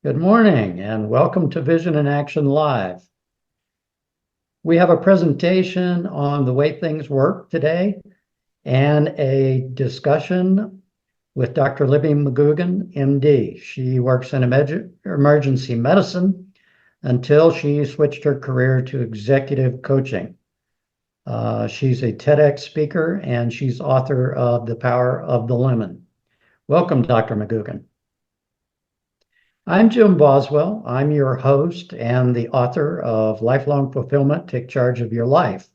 Good morning and welcome to Vision in Action Live. We have a presentation on the way things work today and a discussion with Dr. Libby McGugan, MD. She works in emergency medicine until she switched her career to executive coaching. She's a TEDx speaker and she's author of The Power of the Lemon. Welcome, Dr. McGugan. I'm Jim Boswell. I'm your host and the author of Lifelong Fulfillment, Take Charge of Your Life.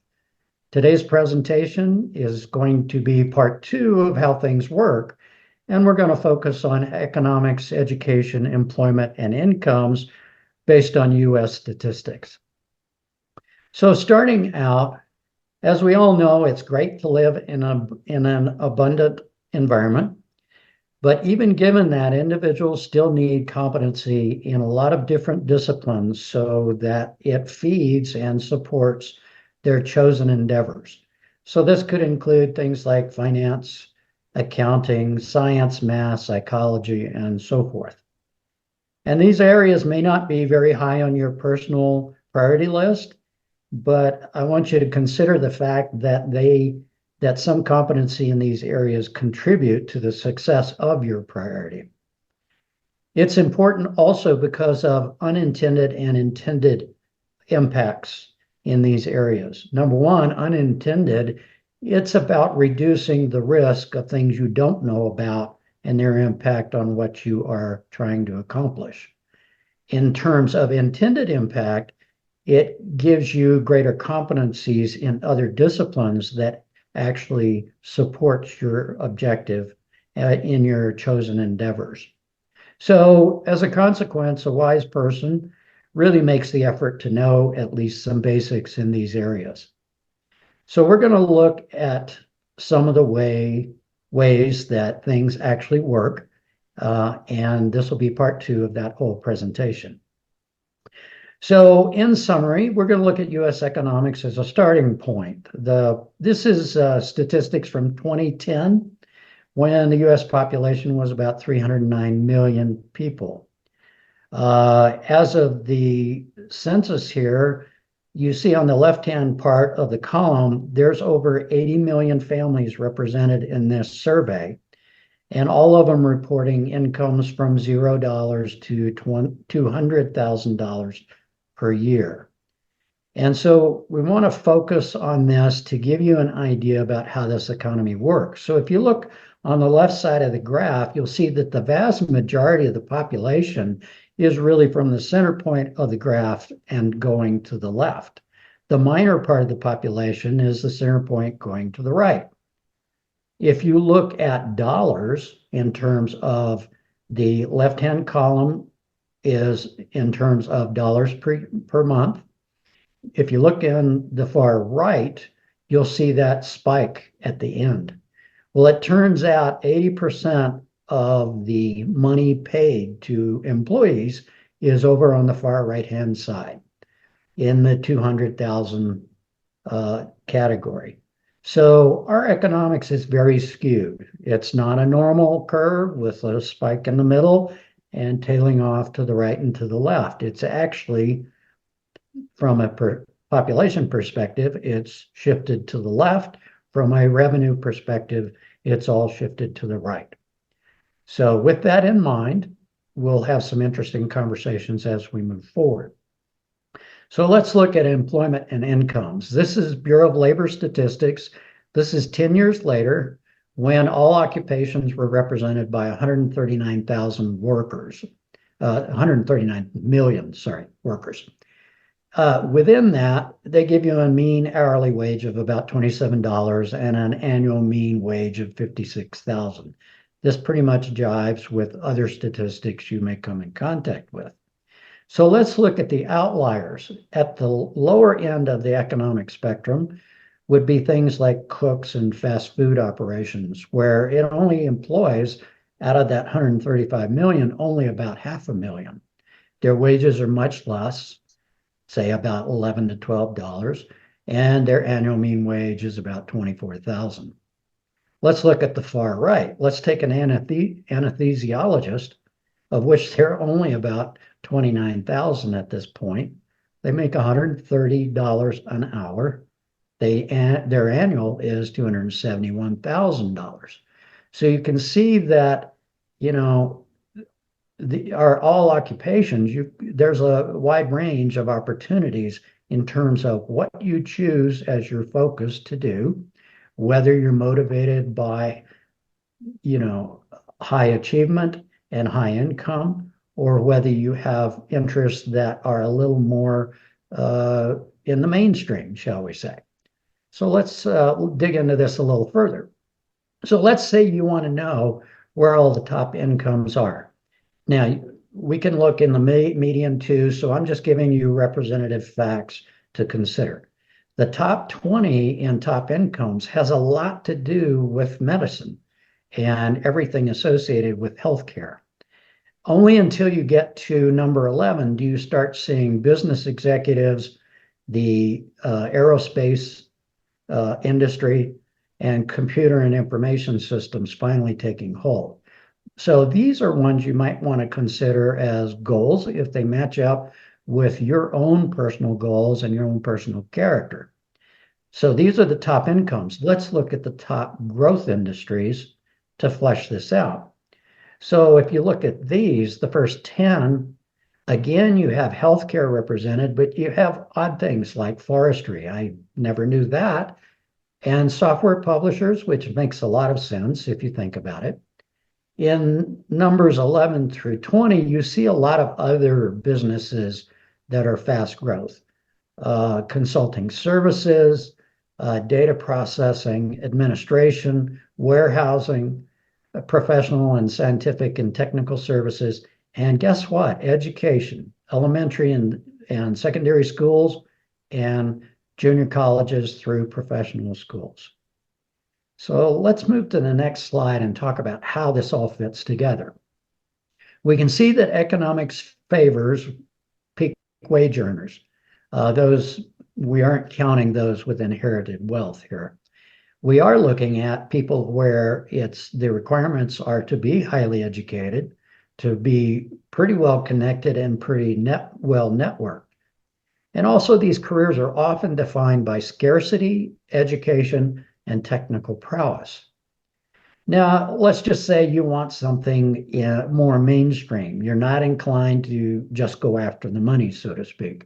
Today's presentation is going to be part 2 of how things work, and we're going to focus on economics, education, employment, and incomes based on U.S. statistics. So starting out, as we all know, it's great to live in an abundant environment. But even given that, individuals still need competency in a lot of different disciplines so that it feeds and supports their chosen endeavors. So this could include things like finance, accounting, science, math, psychology, and so forth. And these areas may not be very high on your personal priority list, but I want you to consider the fact that some competency in these areas contribute to the success of your priority. It's important also because of unintended and intended impacts in these areas. Number one, unintended, it's about reducing the risk of things you don't know about and their impact on what you are trying to accomplish. In terms of intended impact, it gives you greater competencies in other disciplines that actually supports your objective in your chosen endeavors. So as a consequence, a wise person really makes the effort to know at least some basics in these areas. So we're going to look at some of the ways that things actually work, and this will be part 2 of that whole presentation. So in summary, we're going to look at U.S. economics as a starting point. This is statistics from 2010, when the U.S. population was about 309 million people. As of the census here, you see on the left-hand part of the column, there's over 80 million families represented in this survey, and all of them reporting incomes from $0 to $200,000 per year. And so we want to focus on this to give you an idea about how this economy works. So if you look on the left side of the graph, you'll see that the vast majority of the population is really from the center point of the graph and going to the left. The minor part of the population is the center point going to the right. If you look at dollars in terms of the left-hand column is in terms of dollars per month. If you look in the far right, you'll see that spike at the end. Well, it turns out 80% of the money paid to employees is over on the far right-hand side in the 200,000 category. So our economics is very skewed. It's not a normal curve with a spike in the middle and tailing off to the right and to the left. It's actually, from a population perspective, it's shifted to the left. From a revenue perspective, it's all shifted to the right. So with that in mind, we'll have some interesting conversations as we move forward. So let's look at employment and incomes. This is Bureau of Labor Statistics. This is 10 years later, when all occupations were represented by 139,000 workers, 139 million, workers. Within that, they give you a mean hourly wage of about $27 and an annual mean wage of $56,000. This pretty much jives with other statistics you may come in contact with. So let's look at the outliers. At the lower end of the economic spectrum would be things like cooks and fast food operations, where it only employs, out of that 135 million, only about 500,000. Their wages are much less, say about $11 to $12, and their annual mean wage is about $24,000. Let's look at the far right. Let's take an anesthesiologist of which they're only about 29,000 at this point. They make $130 an hour. Their annual is $271,000. So you can see that, you know, all occupations, there's a wide range of opportunities in terms of what you choose as your focus to do, whether you're motivated by, high achievement and high income, or whether you have interests that are a little more in the mainstream, shall we say. So let's dig into this a little further. So let's say you want to know where all the top incomes are. Now, we can look in the median too, so I'm just giving you representative facts to consider. The top 20 in top incomes has a lot to do with medicine and everything associated with healthcare. Only until you get to number 11 do you start seeing business executives, the aerospace industry, and computer and information systems finally taking hold. So these are ones you might want to consider as goals if they match up with your own personal goals and your own personal character. So these are the top incomes. Let's look at the top growth industries to flesh this out. So if you look at these, the first 10, again, you have healthcare represented, but you have odd things like forestry. I never knew that. And software publishers, which makes a lot of sense if you think about it. In numbers 11 through 20, you see a lot of other businesses that are fast growth. Consulting services, data processing, administration, warehousing, professional and scientific and technical services, and guess what? Education, elementary and secondary schools, and junior colleges through professional schools. So let's move to the next slide and talk about how this all fits together. We can see that economics favors peak wage earners. Those we aren't counting those with inherited wealth here. We are looking at people where the requirements are to be highly educated, to be pretty well connected and pretty well networked. And also these careers are often defined by scarcity, education, and technical prowess. Now, let's just say you want something more mainstream. You're not inclined to just go after the money, so to speak.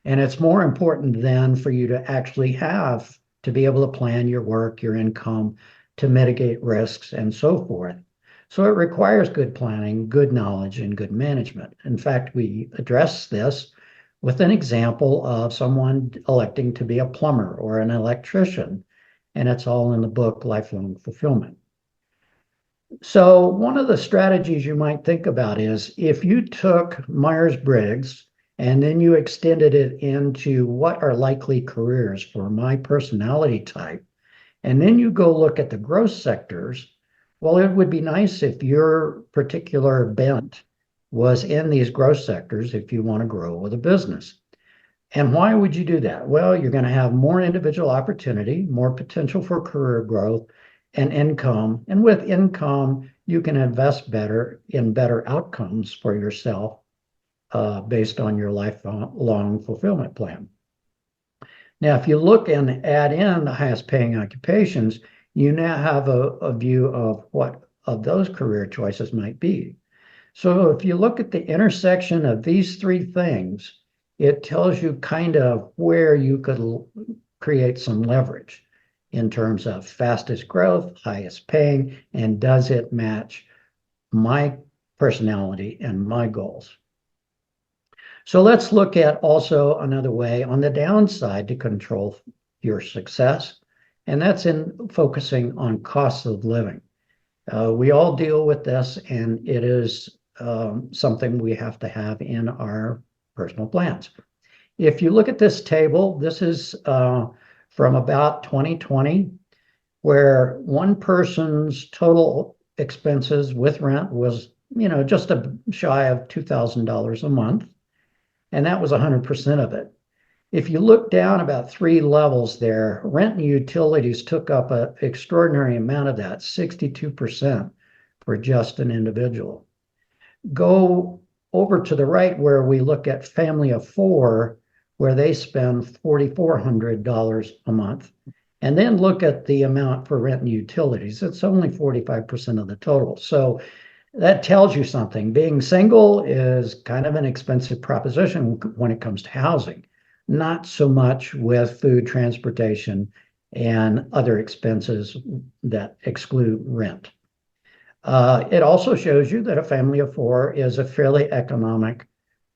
And it's more important then for you to actually have to be able to plan your work, your income, to mitigate risks and so forth. So it requires good planning, good knowledge, and good management. In fact, we address this with an example of someone electing to be a plumber or an electrician, and it's all in the book, Lifelong Fulfillment. So one of the strategies you might think about is if you took Myers-Briggs and then you extended it into what are likely careers for my personality type, and then you go look at the growth sectors, well, it would be nice if your particular bent was in these growth sectors if you want to grow with a business. And why would you do that? Well, you're going to have more individual opportunity, more potential for career growth and income. And with income, you can invest better in better outcomes for yourself based on your lifelong fulfillment plan. Now, if you look and add in the highest paying occupations, you now have a view of what of those career choices might be. So if you look at the intersection of these three things, it tells you kind of where you could create some leverage in terms of fastest growth, highest paying, and does it match my personality and my goals. So let's look at also another way on the downside to control your success, and that's in focusing on costs of living. We all deal with this, and it is something we have to have in our personal plans. If you look at this table, this is from about 2020, where one person's total expenses with rent was, just shy of $2,000 a month, and that was 100% of it. If you look down about 3 levels there, rent and utilities took up an extraordinary amount of that, 62% for just an individual. Go over to the right where we look at family of four, where they spend $4,400 a month. And then look at the amount for rent and utilities. It's only 45% of the total. So that tells you something. Being single is kind of an expensive proposition when it comes to housing, not so much with food, transportation, and other expenses that exclude rent. It also shows you that a family of four is a fairly economic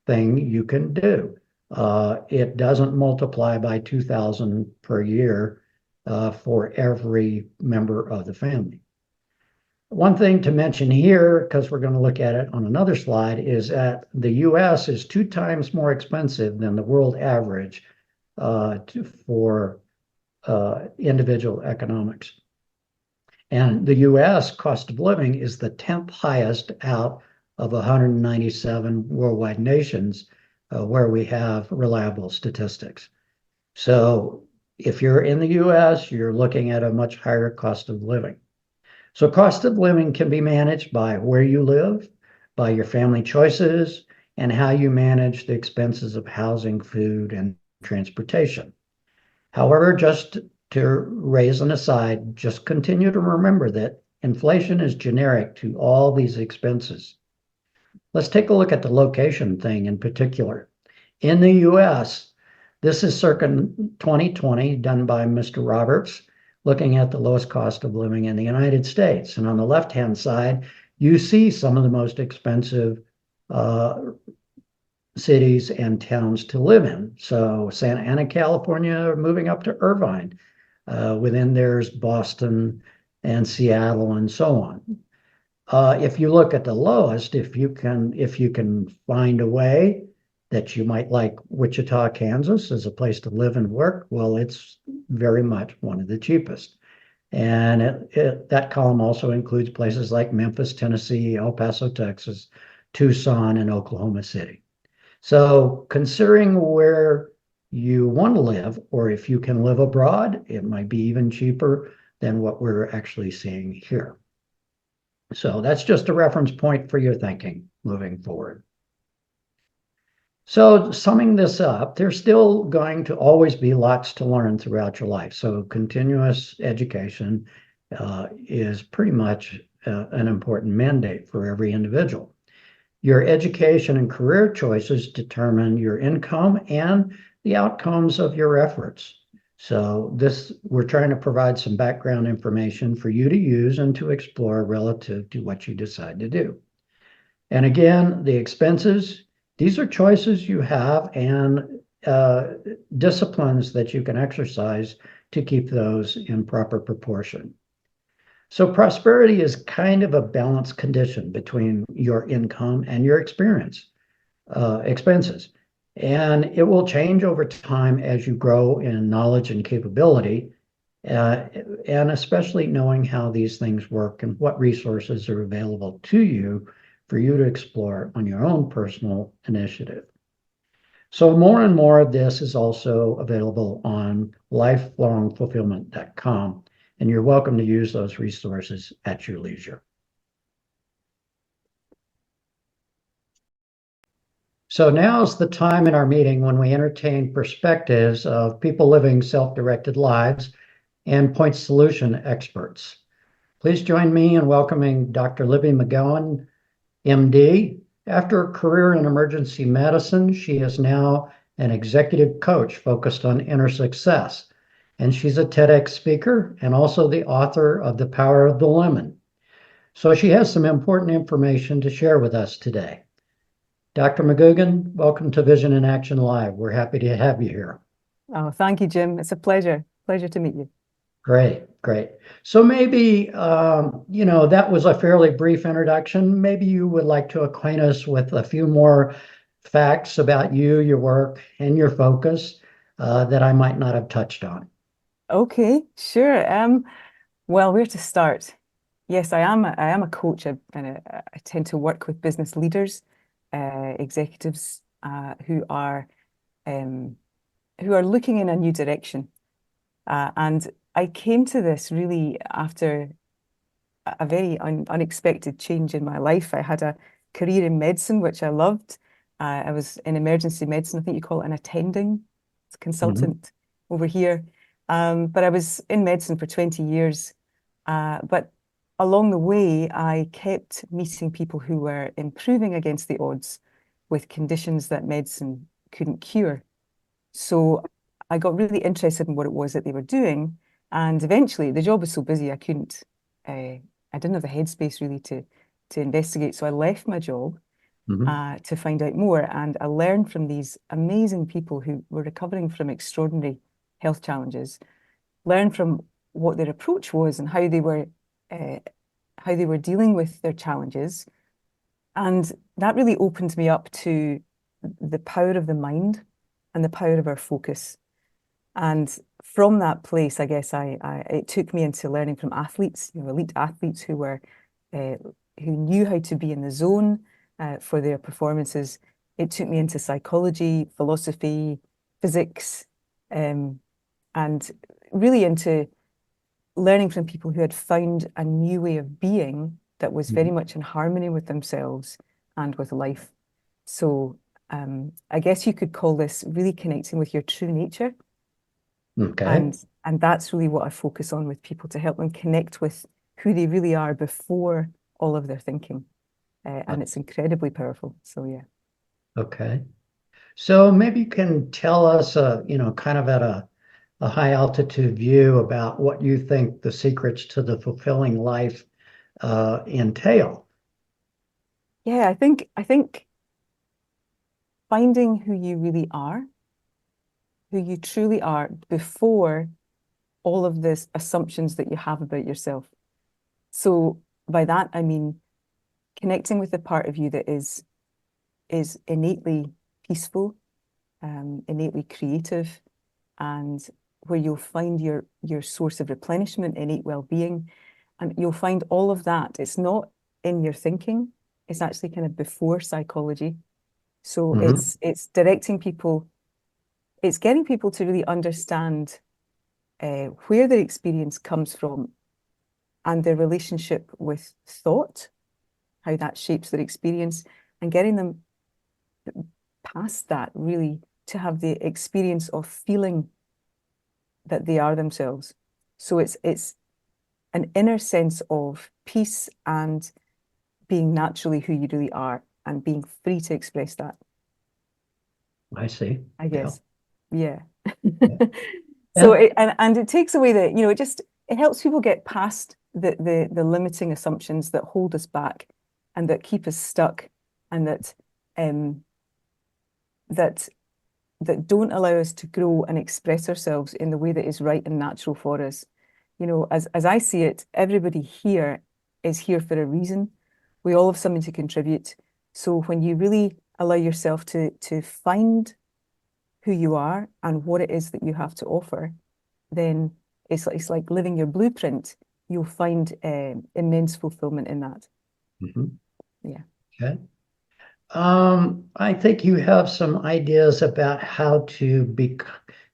thing you can do. It doesn't multiply by 2,000 per year for every member of the family. One thing to mention here, because we're going to look at it on another slide, is that the US is 2 times more expensive than the world average for individual economics. And the US cost of living is the 10th highest out of 197 worldwide nations where we have reliable statistics. So if you're in the US, you're looking at a much higher cost of living. So cost of living can be managed by where you live, by your family choices, and how you manage the expenses of housing, food, and transportation. However, just to raise an aside, just continue to remember that inflation is generic to all these expenses. Let's take a look at the location thing in particular. In the US, this is circa 2020, done by Mr. Roberts, looking at the lowest cost of living in the United States. And on the left-hand side, you see some of the most expensive cities and towns to live in. So Santa Ana, California, moving up to Irvine. Within there's Boston and Seattle and so on. If you look at the lowest, if you can find a way that you might like Wichita, Kansas as a place to live and work, well, it's very much one of the cheapest. And that column also includes places like Memphis, Tennessee, El Paso, Texas, Tucson, and Oklahoma City. So considering where you want to live, or if you can live abroad, it might be even cheaper than what we're actually seeing here. So that's just a reference point for your thinking moving forward. So summing this up, there's still going to always be lots to learn throughout your life. So continuous education is pretty much an important mandate for every individual. Your education and career choices determine your income and the outcomes of your efforts. So we're trying to provide some background information for you to use and to explore relative to what you decide to do. And again, the expenses, these are choices you have and disciplines that you can exercise to keep those in proper proportion. So prosperity is kind of a balanced condition between your income and your expenses. And it will change over time as you grow in knowledge and capability, and especially knowing how these things work and what resources are available to you for you to explore on your own personal initiative. So more and more of this is also available on lifelongfulfillment.com, and you're welcome to use those resources at your leisure. So now's the time in our meeting when we entertain perspectives of people living self-directed lives and point solution experts. Please join me in welcoming Dr. Libby McGugan, MD. After a career in emergency medicine, she is now an executive coach focused on inner success. And she's a TEDx speaker and also the author of The Power of the Lemon. So she has some important information to share with us today. Dr. McGugan, welcome to Vision in Action Live. We're happy to have you here. Oh, thank you, Jim. It's a pleasure. Pleasure to meet you. Great, great. So maybe, that was a fairly brief introduction. Maybe you would like to acquaint us with a few more facts about you, your work, and your focus that I might not have touched on. Okay, sure. Well, where to start? Yes, I am a coach, and I tend to work with business leaders, executives who are looking in a new direction. And I came to this really after a very unexpected change in my life. I had career in medicine, which I loved. I was in emergency medicine. I think you call it an attending consultant over here. But I was in medicine for 20 years. But along the way, I kept meeting people who were improving against the odds with conditions that medicine couldn't cure. So I got really interested in what it was that they were doing. And eventually, the job was so busy, I didn't have the headspace really to investigate. So I left my job Hmm. to find out more. And I learned from these amazing people who were recovering from extraordinary health challenges, learned from what their approach was and uh, how they were dealing with their challenges. And that really opened me up to the power of the mind and the power of our focus. And from that place, I guess it took me into learning from athletes, elite athletes uh, who knew how to be in the zone for their performances. It took me into psychology, philosophy, physics, um, and really into learning from people who had found a new way of being that was very much in harmony with themselves and with life. So I guess you could call this really connecting with your true nature. Okay. And that's really what I focus on with people to help them connect with who they really are before all of their thinking. And it's incredibly powerful. So yeah. Okay. So maybe you can tell us, kind of at a high altitude view about what you think the secrets to the fulfilling life entail. Yeah, I think finding who you really are, who you truly are before all of this assumptions that you have about yourself. So by that I mean connecting with the part of you that is innately peaceful, innately creative, and where you'll find your source of replenishment, innate well-being, and you'll find all of that. It's not in your thinking; it's actually kind of before psychology. So Hmm. it's directing people, it's getting people to really understand where their experience comes from and their relationship with thought, how that shapes their experience, and getting them past that really to have the experience of feeling that they are themselves. So it's an inner sense of peace and being naturally who you really are and being free to express that, I see. I Yeah. guess. Yeah. Yeah. So Yeah. and it takes away it helps people get past the limiting assumptions that hold us back and that keep us stuck and um that that don't allow us to grow and express ourselves in the way that is right and natural for us. As I see it, everybody here is here for a reason. We all have something to contribute. So when you really allow yourself to find who you are and what it is that you have to offer, then it's like living your blueprint. You'll find immense fulfillment in that. Mhm. Yeah. Okay. I think you have some ideas about how to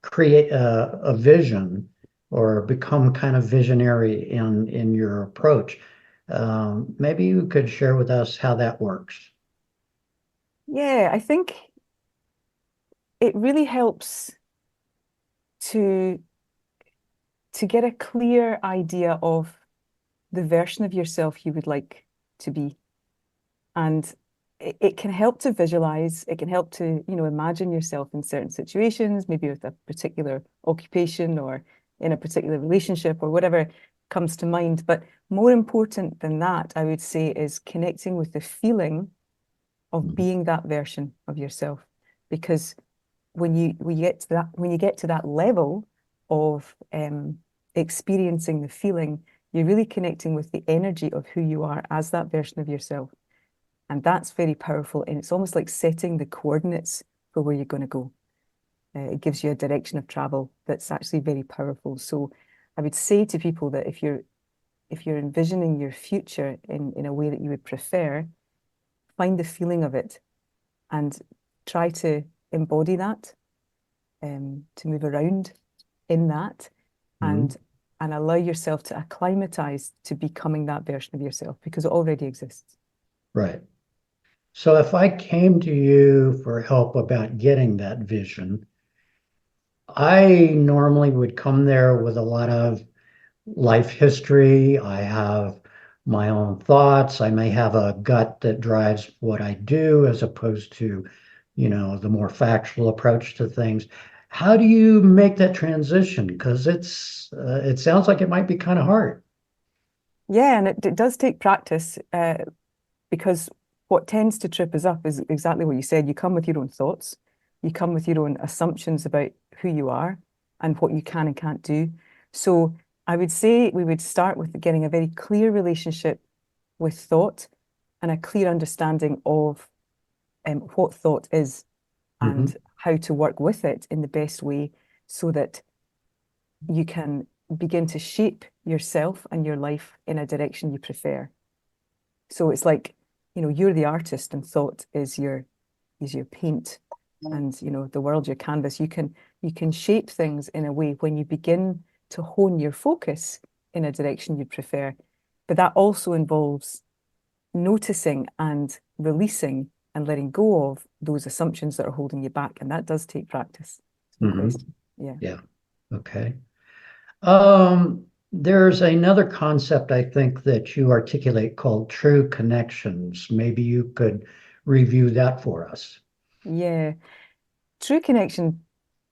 create a vision or become kind of visionary in your approach. Maybe you could share with us how that works. Yeah, I think it really helps to get a clear idea of the version of yourself you would like to be. And it can help to visualize, it can help to, imagine yourself in certain situations, maybe with a particular occupation or in a particular relationship or whatever comes to mind. But more important than that, I would say, is connecting with the feeling of Mhm. being that version of yourself. Because when you get to that level of experiencing the feeling, you're really connecting with the energy of who you are as that version of yourself. And that's very powerful. And it's almost like setting the coordinates for where you're going to go. It gives you a direction of travel that's actually very powerful. So I would say to people that if you're envisioning your future in a way that you would prefer, find the feeling of it and try to embody that, to move around in that, and Mhm. allow yourself to acclimatize to becoming that version of yourself because it already exists. Right. So if I came to you for help about getting that vision, I normally would come there with a lot of life history. I have my own thoughts. I may have a gut that drives what I do as opposed to, the more factual approach to things. How do you make that transition? Because it sounds like it might be kind of hard. Yeah, and it does take practice because what tends to trip us up is exactly what you said. You come with your own thoughts, you come with your own assumptions about who you are and what you can and can't do. So I would say we would start with getting a very clear relationship with thought and a clear understanding of what thought is Hmm. and how to work with it in the best way so that you can begin to shape yourself and your life in a direction you prefer. So it's like, you're the artist and thought is your paint and the world your canvas. You can shape things in a way when you begin to hone your focus in a direction you prefer. But that also involves noticing and releasing and letting go of those assumptions that are holding you back. And that does take practice. No Hmm. question. Yeah. Yeah. Okay. There's another concept I think that you articulate called true connections. Maybe you could review that for us. Yeah. True connection,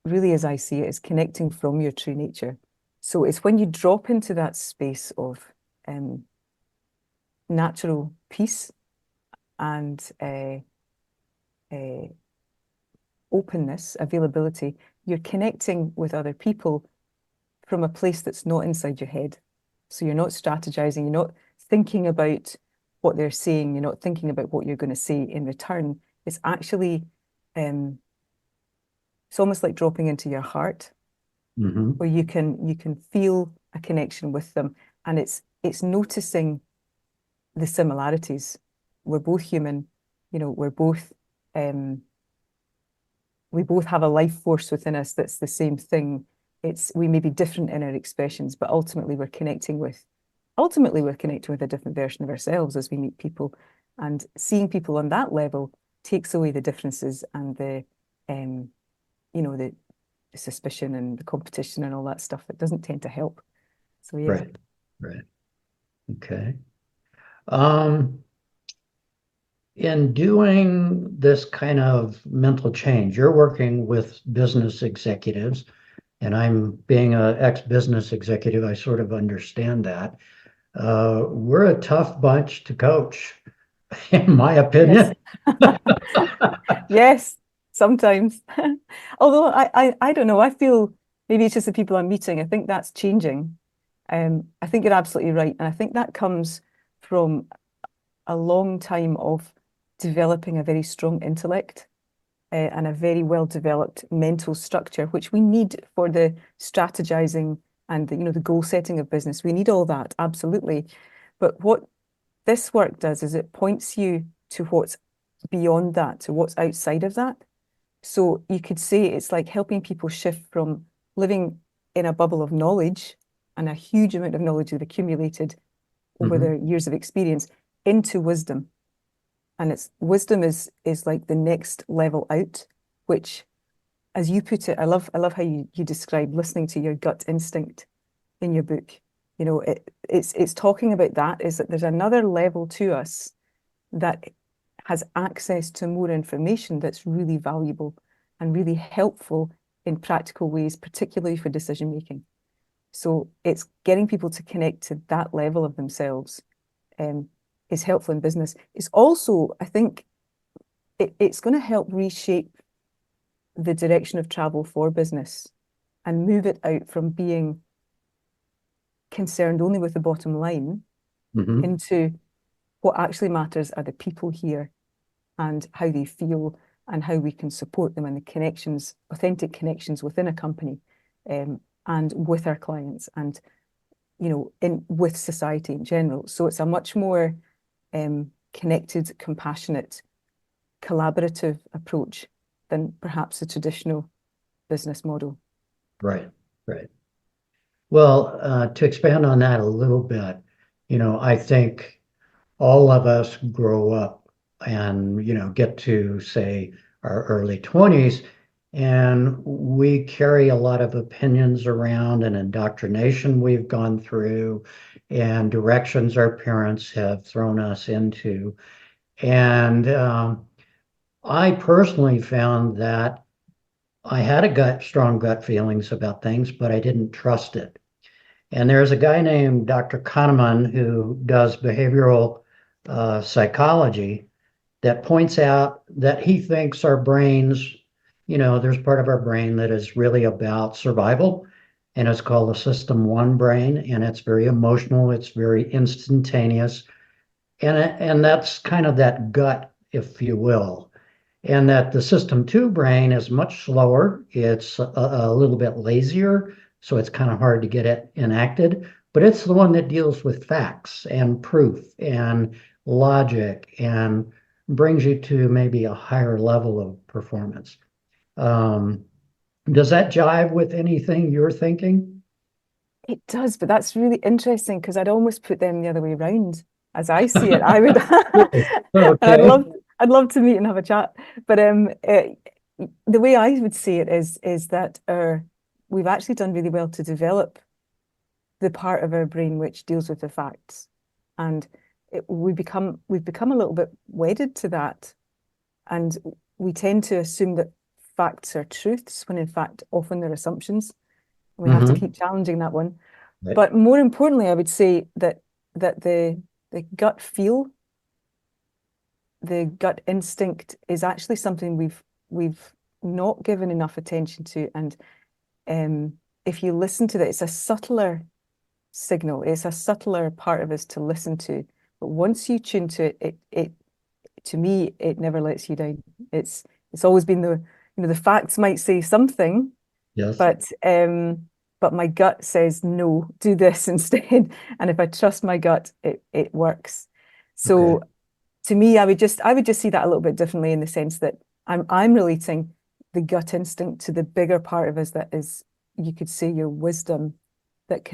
really, as I see it, is connecting from your true nature. So it's when you drop into that space of um, natural peace and uh, openness, availability, you're connecting with other people from a place that's not inside your head. So you're not strategizing, you're not thinking about what they're saying, you're not thinking about what you're going to say in return. It's actually, um, it's almost like dropping into your heart, Hmm. where you can feel a connection with them, and it's noticing the similarities. We're both human, we're both um, we both have a life force within us that's the same thing. We may be different in our expressions, but ultimately we're connecting with a different version of ourselves as we meet people. And seeing people on that level takes away the differences and um, the suspicion and the competition and all that stuff that doesn't tend to help. So yeah. Right. Right. Okay. Um, in doing this kind of mental change, you're working with business executives, and I'm being an ex-business executive, I sort of understand that. We're a tough bunch to coach, in my Yes. opinion. Yes, sometimes. Although I don't know, I feel maybe it's just the people I'm meeting. I think that's changing. I think you're absolutely right. And I think that comes from a long time of developing a very strong intellect and a very well developed mental structure, which we need for the strategizing and the goal setting of business. We need all that, absolutely. But what this work does is it points you to what's beyond that, to what's outside of that. So you could say it's like helping people shift from living in a bubble of knowledge and a huge amount of knowledge they've accumulated over Hmm. their years of experience into wisdom. And it's wisdom is like the next level out, which, as you put it, I love how you describe listening to your gut instinct in your book. It's talking about that, is that there's another level to us that has access to more information that's really valuable and really helpful in practical ways, particularly for decision making. So it's getting people to connect to that level of themselves um, is helpful in business. It's also, I think, it's going to help reshape the direction of travel for business and move it out from being concerned only with the bottom line Hmm. into what actually matters are the people here and how they feel and how we can support them and the connections, authentic connections within a company and with our clients and in with society in general. So it's a much more connected, compassionate, collaborative approach than perhaps the traditional business model. Right. Right. Well, to expand on that a little bit, I think all of us grow up and get to say our early 20s, and we carry a lot of opinions around and indoctrination we've gone through and directions our parents have thrown us into. And I personally found that I had strong gut feelings about things, but I didn't trust it. And there's a guy named Dr. Kahneman who does behavioral psychology that points out that he thinks our brains, there's part of our brain that is really about survival, and it's called the system one brain, and it's very emotional, it's very instantaneous, and that's kind of that gut, if you will. And that the system two brain is much slower. It's a little bit lazier, so it's kind of hard to get it enacted. But it's the one that deals with facts and proof and logic and brings you to maybe a higher level of performance. Um, does that jive with anything you're thinking? It does, but that's really interesting because I'd almost put them the other way around. As I see it, I would, and Okay. I'd love to meet and have a chat. But the way I would see it is that we've actually done really well to develop the part of our brain which deals with the facts, and we've become a little bit wedded to that, and we tend to assume that facts are truths when in fact often they're assumptions. We have to Mm-hmm. keep challenging that one. Right. But more importantly, I would say that the gut feel, the gut instinct is actually something we've not given enough attention to. And if you listen to that, it's a subtler signal. It's a subtler part of us to listen to. But once you tune to it, it to me, it never lets you down. It's always been the facts might say something, Yes. but my gut says no, do this instead. And if I trust my gut, it works. Okay. So to me, I would just see that a little bit differently in the sense that I'm relating the gut instinct to the bigger part of us that is, you could say, your wisdom that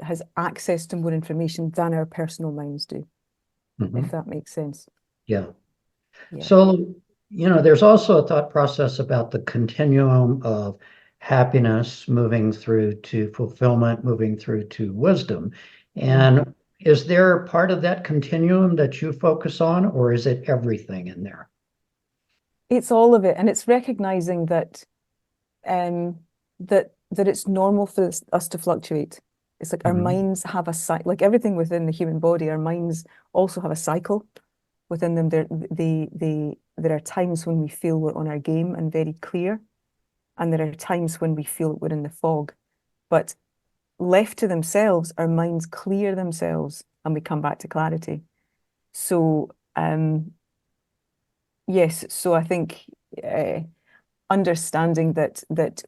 has access to more information than our personal minds do, Mm-hmm. if that makes sense. Yeah. Yeah. So, there's also a thought process about the continuum of happiness moving through to fulfillment, moving through to wisdom. Mm. And is there part of that continuum that you focus on, or is it everything in there? It's all of it, and it's recognizing that that it's normal for us to fluctuate. It's like our Mhm. minds have a cycle, like everything within the human body, our minds also have a cycle within them. There are times when we feel we're on our game and very clear, and there are times when we feel we're in the fog. But left to themselves, our minds clear themselves and we come back to clarity. So yes, so I think understanding that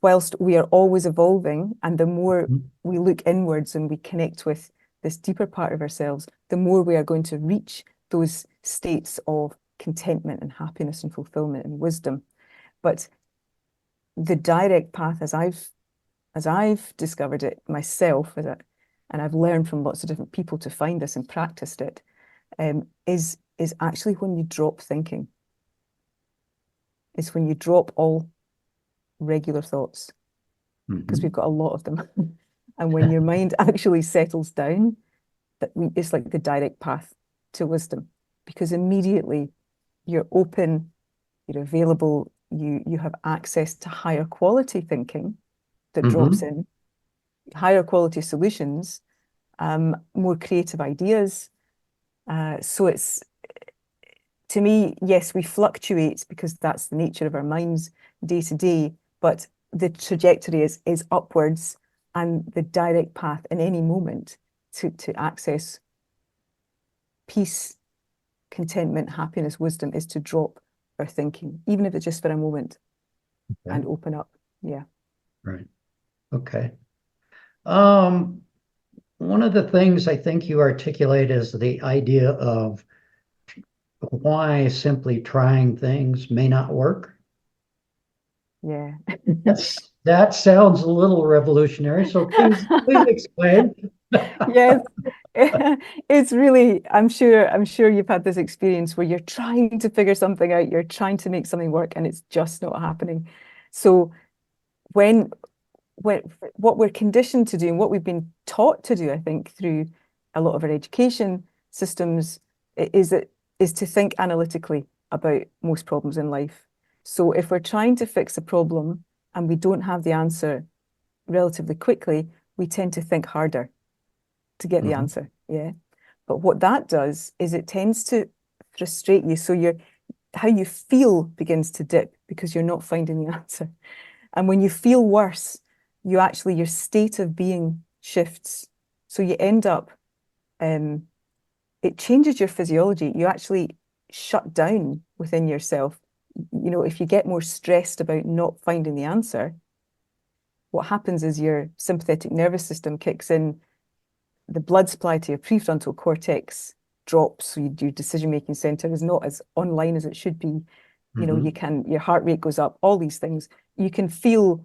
whilst we are always evolving, and the more we look inwards and we connect with this deeper part of ourselves, the more we are going to reach those states of contentment and happiness and fulfillment and wisdom. But the direct path, as I've discovered it myself, and I've learned from lots of different people to find this and practiced it, is actually when you drop thinking. It's when you drop all regular thoughts, because we've Mhm. got a lot of them. And when your mind actually settles down, it's like the direct path to wisdom, because immediately you're open, you're available, you have access to higher quality thinking that drops Mhm. in, higher quality solutions, more creative ideas. So it's, to me, yes, we fluctuate because that's the nature of our minds day to day, but the trajectory is upwards, and the direct path in any moment to access peace, contentment, happiness, wisdom is to drop our thinking, even if it's just for a moment, and Okay. open up. Yeah. Right. Okay. Um, One of the things I think you articulate is the idea of why simply trying things may not work. Yeah. That sounds a little revolutionary, so please explain. Yes. It's really, I'm sure you've had this experience where you're trying to figure something out, you're trying to make something work, and it's just not happening. So when when what we're conditioned to do and what we've been taught to do, I think, through a lot of our education systems, is to think analytically about most problems in life. So if we're trying to fix a problem and we don't have the answer relatively quickly, we tend to think harder to get the Mhm. answer. Yeah. But what that does is it tends to frustrate you. So how you feel begins to dip because you're not finding the answer. And when you feel worse, your state of being shifts. So you end up, it changes your physiology. You actually shut down within yourself. If you get more stressed about not finding the answer, what happens is your sympathetic nervous system kicks in, the blood supply to your prefrontal cortex drops, so your decision-making center is not as online as it should be. Your heart rate goes up, all these things. You can feel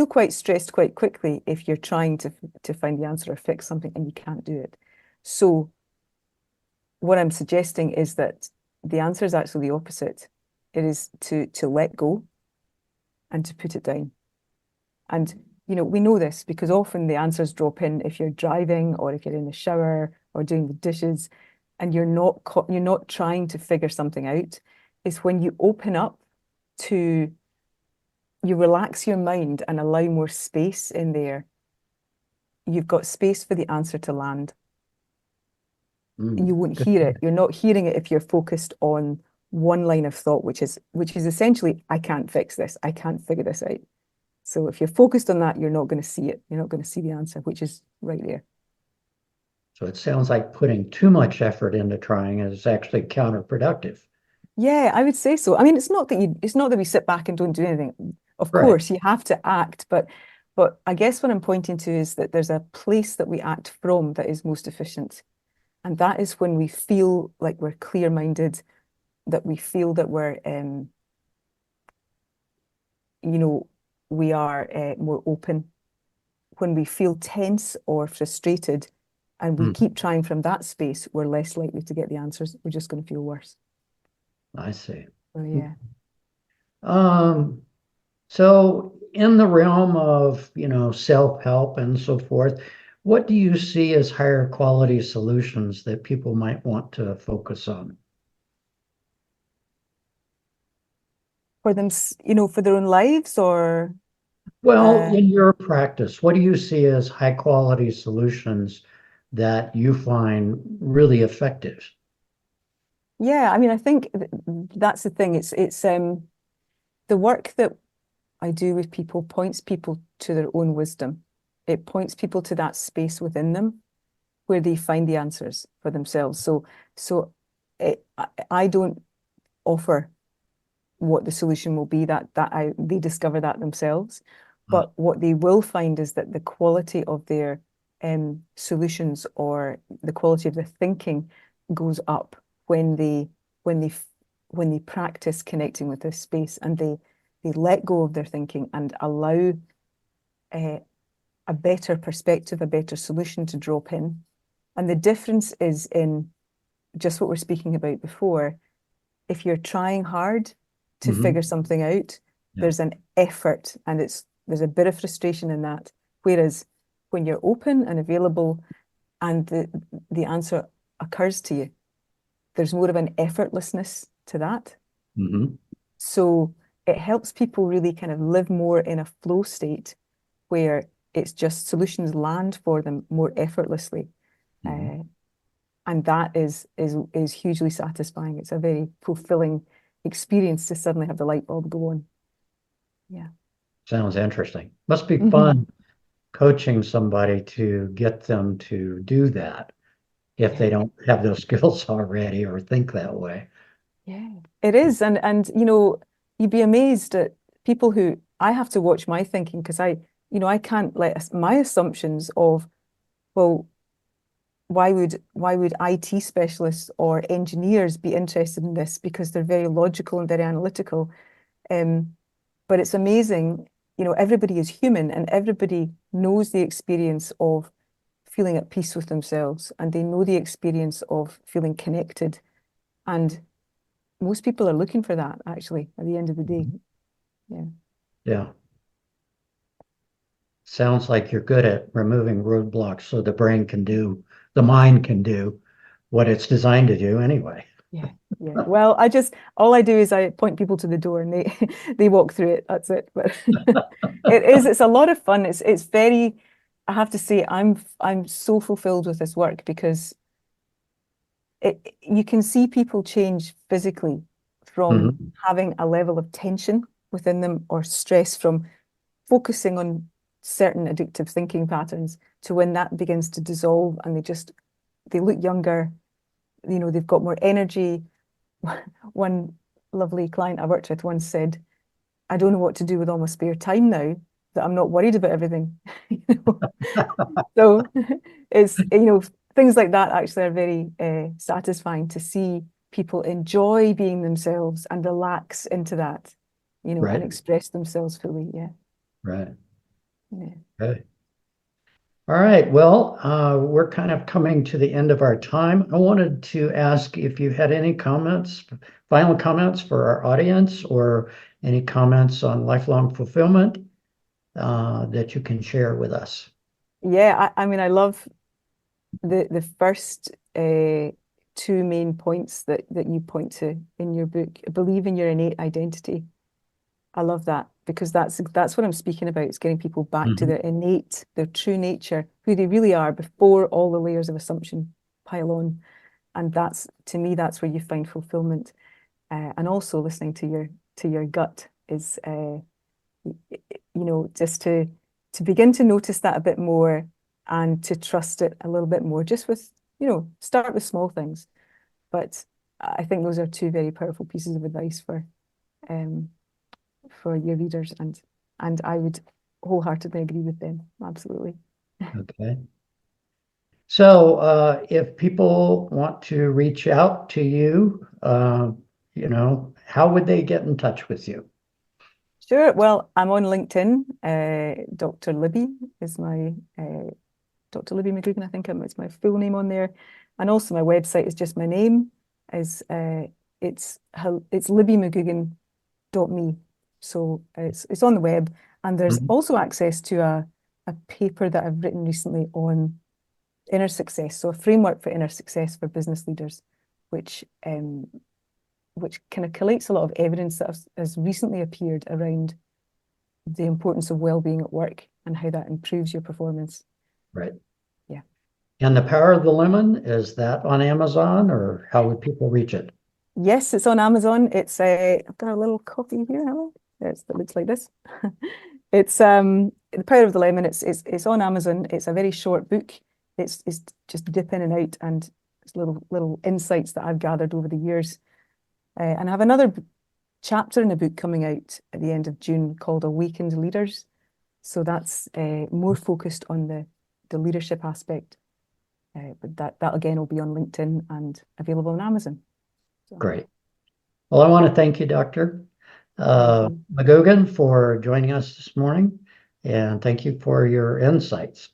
quite stressed quite quickly if you're trying to find the answer or fix something and you can't do it. So what I'm suggesting is that the answer is actually the opposite. It is to let go and to put it down. And we know this because often the answers drop in if you're driving or if you're in the shower or doing the dishes, and you're not trying to figure something out. It's when you open up to, you relax your mind and allow more space in there. You've got space for the answer to land. You won't Good. hear it. You're not hearing it if you're focused on one line of thought, which is essentially, I can't fix this. I can't figure this out. So if you're focused on that, you're not going to see it. You're not going to see the answer, which is right there. So it sounds like putting too much effort into trying is actually counterproductive. Yeah, I would say so. I mean, it's not that we sit back and don't do anything. Of Right. course, you have to act, but I guess what I'm pointing to is that there's a place that we act from that is most efficient. And that is when we feel like we're clear-minded, that we feel that we're you know, we are more open. When we feel tense or frustrated and we Mhm. keep trying from that space, we're less likely to get the answers. We're just going to feel worse. I see. So yeah. Um, so in the realm of, self-help and so forth, what do you see as higher quality solutions that people might want to focus on? For them, for their own lives or Well, uh in your practice, what do you see as high quality solutions that you find really effective? yeah, I mean, I think that's the thing. It's the work that I do with people points people to their own wisdom. It points people to that space within them where they find the answers for themselves. So I don't offer what the solution will be, they discover that themselves. Uh, But what they will find is that the quality of their solutions or the quality of their thinking goes up when when they when they practice connecting with this space and they let go of their thinking and allow uh, a better perspective, a better solution to drop in. And the difference is in just what we're speaking about before. If you're trying hard to mhm. figure something out, Yeah. there's an effort and there's a bit of frustration in that. Whereas when you're open and available and the answer occurs to you, there's more of an effortlessness to that. Mhm. So it helps people really kind of live more in a flow state where it's just solutions land for them more effortlessly. Mhm. Uh, and that is hugely satisfying. It's a very fulfilling experience to suddenly have the light bulb go on. Yeah. Sounds interesting. Must be Mhm. fun coaching somebody to get them to do that if Yeah. they don't have those skills already or think that way. Yeah. It is. And you'd be amazed at people who I have to watch my thinking because I can't let my assumptions of, well, why would IT specialists or engineers be interested in this? Because they're very logical and very analytical. Um, but it's amazing. everybody is human and everybody knows the experience of feeling at peace with themselves, and they know the experience of feeling connected. And most people are looking for that, actually, at the end of the day. Yeah. Yeah. Sounds like you're good at removing roadblocks so the mind can do what it's designed to do anyway. Yeah. Yeah. Well, all I do is I point people to the door and they they walk through it. That's it. But it's a lot of fun. It's very, I have to say, I'm so fulfilled with this work because you can see people change physically from Mhm. having a level of tension within them or stress from focusing on certain addictive thinking patterns to when that begins to dissolve and they look younger, they've got more energy. One lovely client I worked with once said, I don't know what to do with all my spare time now that I'm not worried about everything. So it's, things like that actually are very satisfying to see people enjoy being themselves and relax into that, and Right, express themselves fully. Yeah. right. Yeah. Okay. All right. Well, we're kind of coming to the end of our time. I wanted to ask if you had any final comments for our audience, or any comments on lifelong fulfillment that you can share with us. Yeah, I mean, I love the first two main points that you point to in your book. Believe in your innate identity. I love that because that's what I'm speaking about. It's getting people back to Mhm. their innate, their true nature, who they really are before all the layers of assumption pile on. And to me, that's where you find fulfillment. And also listening to your gut is, just to begin to notice that a bit more and to trust it a little bit more, just with, start with small things. But I think those are two very powerful pieces of advice um, for your readers, and I would wholeheartedly agree with them. Absolutely. Okay. So, if people want to reach out to you, how would they get in touch with you? Sure. Well, I'm on LinkedIn. Dr. Libby is my Dr. Libby McGugan. I think it's my full name on there, and also my website is just my name. Is it's libbymcgugan.me. So it's on the web, and there's Mhm. also access to a paper that I've written recently on inner success, so a framework for inner success for business leaders, which kind of collates a lot of evidence that has recently appeared around the importance of well-being at work and how that improves your performance. Right. Yeah. And The Power of the Lemon, is that on Amazon, or how would people reach it? Yes, it's on Amazon. I've got a little copy here, haven't I? It looks like this. It's The Power of the Lemon. It's on Amazon. It's a very short book. It's just dip in and out, and it's little insights that I've gathered over the years. And I have another chapter in the book coming out at the end of June called Awakened Leaders. So that's more focused on the leadership aspect. But that again will be on LinkedIn and available on Amazon. So Great. Well, I want to thank you, Dr. thank you. McGugan, for joining us this morning, and thank you for your insights.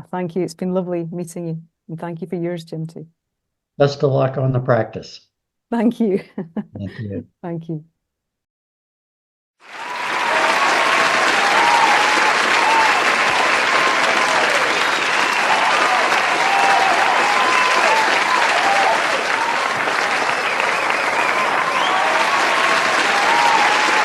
Thank you. It's been lovely meeting you. And thank you for yours, Jim, too. Best of luck on the practice. Thank you. Thank you. Thank you.